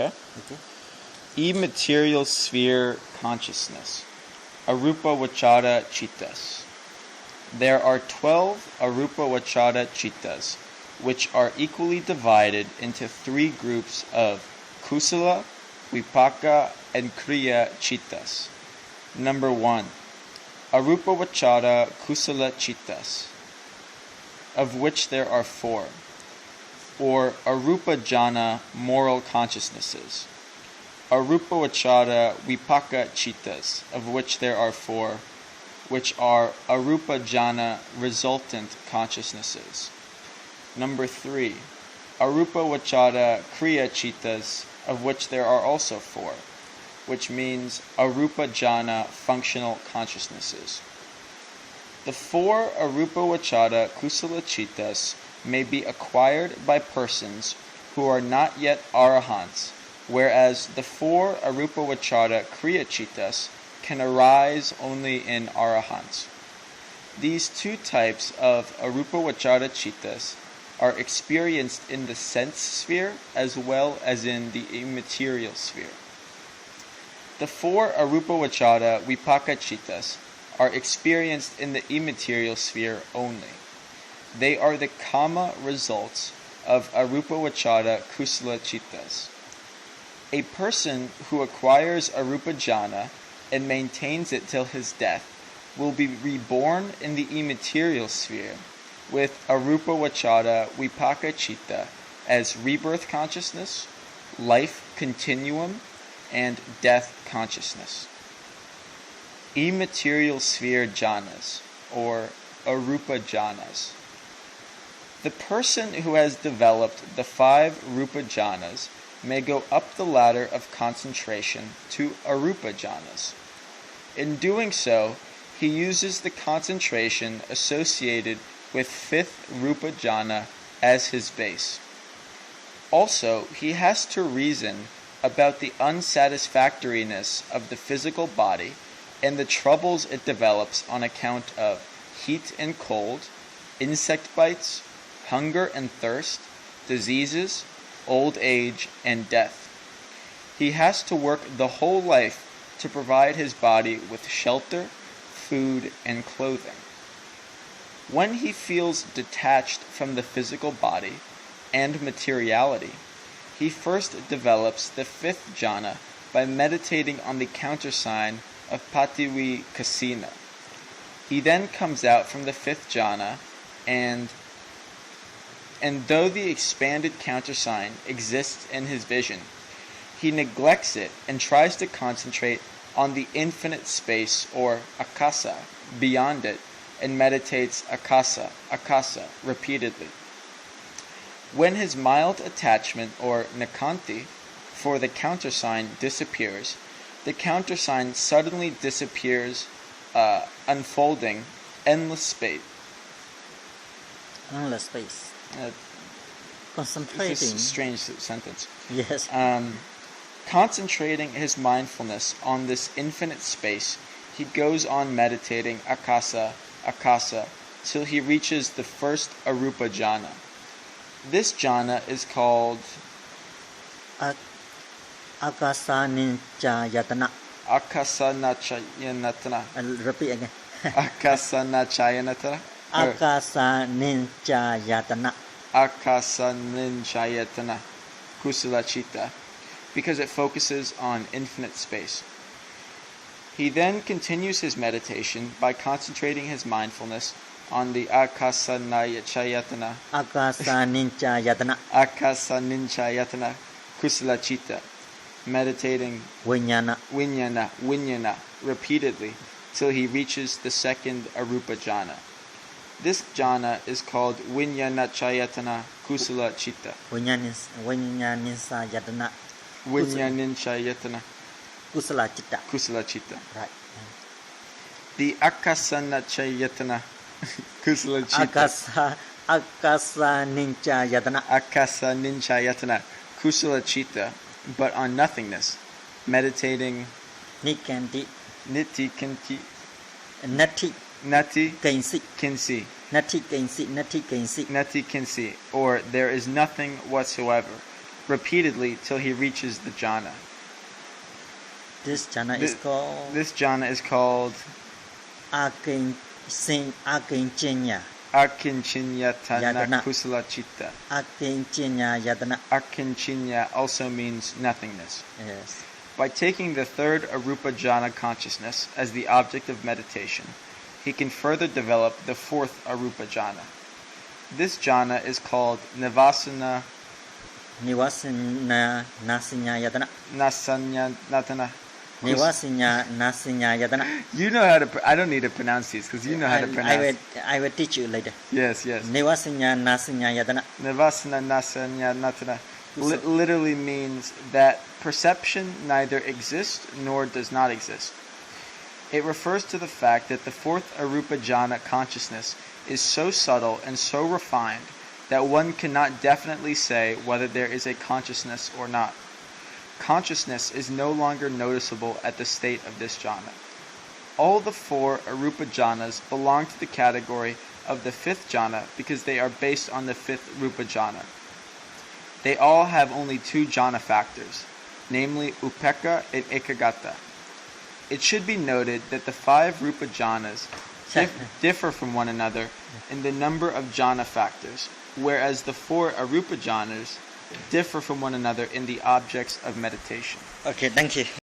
Okay. Immaterial-Sphere consciousness. Aruparvacara Cittas. There are 12 Aruparvacara Cittas, which are equally divided into 3 groups of KUSALA, VIPARKA, and KIRIYA Cittas. Number 1. Aruparvacara KUSALA Cittas, of which there are 4, or arupa-jharna moral consciousnesses. Aruparvacara VIPARKA Cittas, of which there are 4, which are arupa-jharna resultant consciousnesses. Number 3. Aruparvacara KIRIYA Cittas, of which there are also 4, which means arupa-jharna functional consciousnesses. The 4 Aruparvacara KUSALA Cittas may be acquired by persons who are not yet arahants, whereas the 4 Aruparvacara KIRIYA Cittas can arise only in arahants. These 2 types of Aruparvacara Cittas are experienced in the sense sphere as well as in the immaterial sphere. The 4 Aruparvacara VIPARKA Cittas are experienced in the immaterial sphere only. They are the kama results of Aruparvacara KUSALA Cittas. A person who acquires arupa-jharna and maintains it till his death will be reborn in the immaterial sphere with Aruparvacara VIPARKA Citta as rebirth consciousness, life continuum, and death consciousness. Immaterial sphere jhanas, or arupa-jhanas. The person who has developed the 5 rupa jhanas may go up the ladder of concentration to arupa jhanas. In doing so, he uses the concentration associated with 5th rupa jhana as his base. Also, he has to reason about the unsatisfactoriness of the physical body and the troubles it develops on account of heat and cold, insect bites, hunger and thirst, diseases, old age, and death. He has to work the whole life to provide his body with shelter, food, and clothing. When he feels detached from the physical body and materiality, he first develops the 5th jhana by meditating on the countersign of pativikasina. He then comes out from the 5th jhana and though the expanded countersign exists in his vision, he neglects it and tries to concentrate on the infinite space or akasa beyond it and meditates akasa, akasa repeatedly. When his mild attachment or nikanti for the countersign disappears, the countersign suddenly disappears, unfolding endless space. Endless space. Concentrating. This is a strange sentence. Yes. Concentrating his mindfulness on this infinite space, he goes on meditating akasa, akasa, till he reaches the 1st arupa jhana. This jhana is called Akasanachayatana. Akasanachayatana. Repeat again. Akasanachayatana. Akasanachayatana. Akasanachayatana. KUSALA Citta, because it focuses on infinite space. He then continues his meditation by concentrating his mindfulness on the akasanachayatana. Akasanachayatana. Akasanachayatana. KUSALA Citta, meditating vinyana repeatedly till he reaches the 2nd arupa jhana. This jhana is called vinyanachayatana KUSALA Citta. Vinyaninchayatana. Vinyaninchayatana KUSALA Citta. KUSALA Citta. Right. The akasanachayatana KUSALA Citta. Akasanachayatana. Akasanachayatana KUSALA Citta, but on nothingness, meditating Nikanti. niti kanti Nati. nati Kansi. kinsi Nati kansi. Nati kansi. nati kinsi, or there is nothing whatsoever, repeatedly till he reaches the jhana. This jhana is called This jhana is called Akinchinya Akinchinyatana Yadana. Kusala Citta. Akinchinya Yadana. Akinchinya also means nothingness. Yes. By taking the third arupa jhana consciousness as the object of meditation, he can further develop the fourth arupa jhana. This jhana is called Nivasana Nivasana Nasinya Yadana. Nasanyatana. Nivasanya Nasinya Yadana. You know how to. I don't need to pronounce these because you know how to pronounce. I will teach you later. Yes. Nivasanya Nasinya Yadana. Nivasana Nasanyatana literally means that perception neither exists nor does not exist. It refers to the fact that the fourth arupa jhana consciousness is so subtle and so refined that one cannot definitely say whether there is a consciousness or not. Consciousness is no longer noticeable at the state of this jhana. All the four arupa jhanas belong to the category of the fifth jhana because they are based on the fifth rupa jhana. They all have only two jhana factors, namely upekkha and ekagata. It should be noted that the five rupa jhanas differ from one another in the number of jhana factors, whereas the four arupa jhanas differ from one another in the objects of meditation. Okay, thank you.